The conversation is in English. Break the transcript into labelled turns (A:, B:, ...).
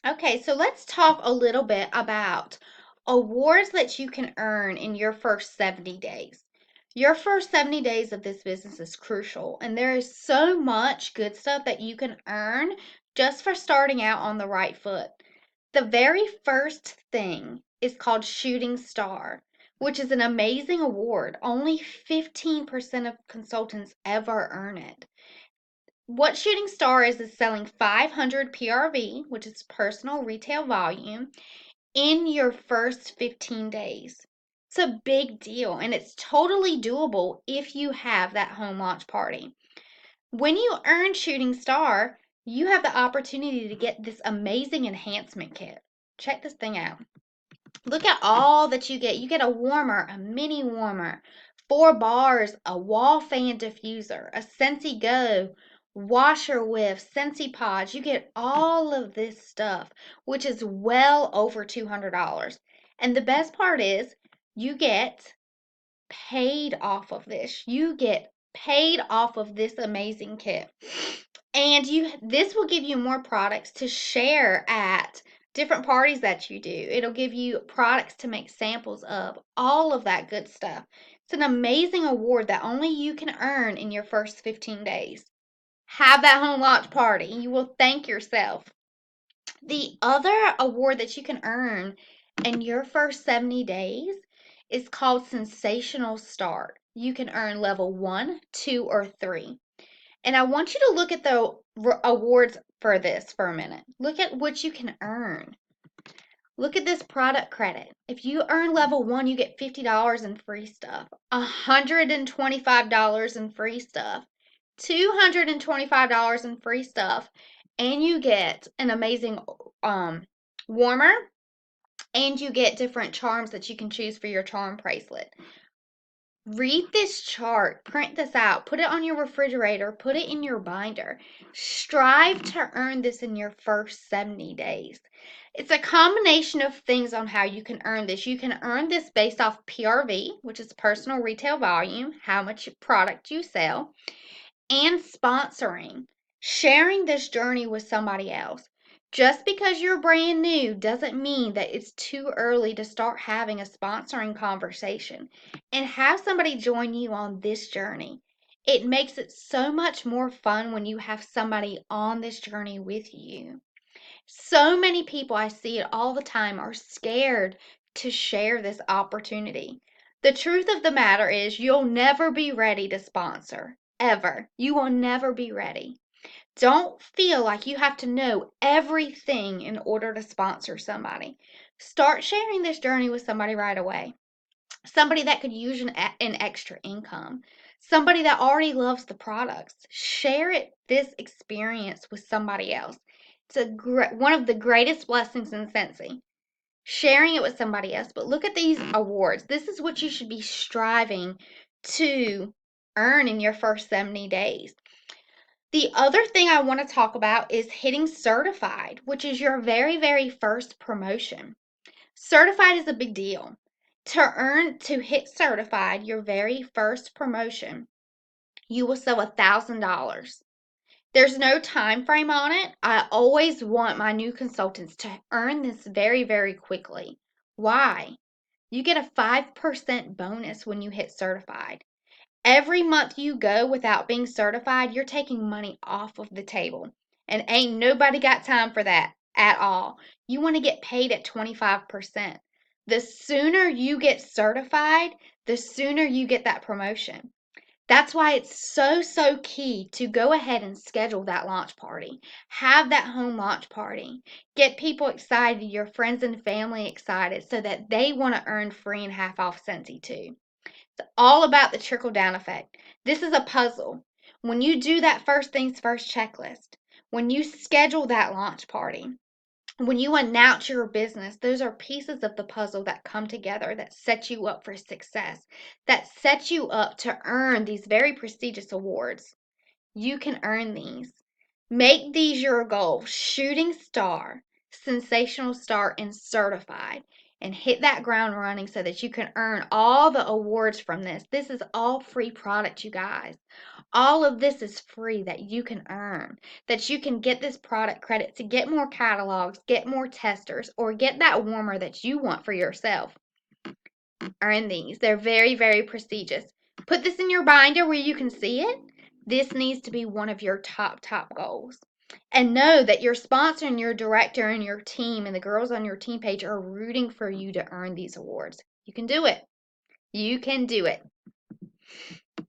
A: Okay, so let's talk a little bit about awards that you can earn in your first 70 days. Your first 70 days of this business is crucial, and there is so much good stuff that you can earn just for starting out on the right foot. The very first thing is called Shooting Star, which is an amazing award. Only 15% of consultants ever earn it. What Shooting Star is selling 500 PRV, which is personal retail volume, in your first 15 days. It's a big deal and it's totally doable if you have that home launch party. When you earn Shooting Star, you have the opportunity to get this amazing enhancement kit. Check this thing out. Look at all that you get. You get a warmer, a mini warmer, 4 bars, a wall fan diffuser, a Scentsy Go, washer with Scentsy pods. You get all of this stuff, which is well over $200. And the best part is you get paid off of this. You get paid off of this amazing kit. And this will give you more products to share at different parties that you do. It'll give you products to make samples of, all of that good stuff. It's an amazing award that only you can earn in your first 15 days. Have that home launch party. You will thank yourself. The other award that you can earn in your first 70 days is called Sensational Start. You can earn level 1, 2, or 3. And I want you to look at the awards for this for a minute. Look at what you can earn. Look at this product credit. If you earn level 1, you get $50 in free stuff, $125 in free stuff, $225 in free stuff, and you get an amazing warmer, and you get different charms that you can choose for your charm bracelet. Read this chart, print this out, put it on your refrigerator, put it in your binder. Strive to earn this in your first 70 days. It's a combination of things on how you can earn this. You can earn this based off PRV, which is personal retail volume, how much product you sell, and sponsoring, sharing this journey with somebody else. Just because you're brand new doesn't mean that it's too early to start having a sponsoring conversation and have somebody join you on this journey. It makes it so much more fun when you have somebody on this journey with you. So many people, I see it all the time, are scared to share this opportunity. The truth of the matter is, you'll never be ready to sponsor, ever. You will never be ready. Don't feel like you have to know everything in order to sponsor somebody. Start sharing this journey with somebody right away. Somebody that could use an extra income. Somebody that already loves the products. Share this experience with somebody else. It's one of the greatest blessings in Scentsy. Sharing it with somebody else. But look at these awards. This is what you should be striving to earn in your first 70 days. The other thing I want to talk about is hitting certified, which is your very, very first promotion. Certified is a big deal. To hit certified, your very first promotion, you will sell $1,000. There's no time frame on it. I always want my new consultants to earn this very, very quickly. Why? You get a 5% bonus when you hit certified. Every month you go without being certified, you're taking money off of the table. And ain't nobody got time for that at all. You want to get paid at 25%. The sooner you get certified, the sooner you get that promotion. That's why it's so, so key to go ahead and schedule that launch party. Have that home launch party. Get people excited, your friends and family excited, so that they want to earn free and half off Scentsy too. It's all about the trickle down effect. This is a puzzle. When you do that first things first checklist, when you schedule that launch party, when you announce your business, those are pieces of the puzzle that come together that set you up for success, that set you up to earn these very prestigious awards. You can earn these. Make these your goal. Shooting star, sensational star, and certified. and hit that ground running so that you can earn all the awards from this. This is all free product, you guys. All of this is free that you can earn, that you can get this product credit to get more catalogs, get more testers, or get that warmer that you want for yourself. Earn these. They're very, very prestigious. Put this in your binder where you can see it. This needs to be one of your top goals. And know that your sponsor and your director and your team and the girls on your team page are rooting for you to earn these awards. You can do it. You can do it.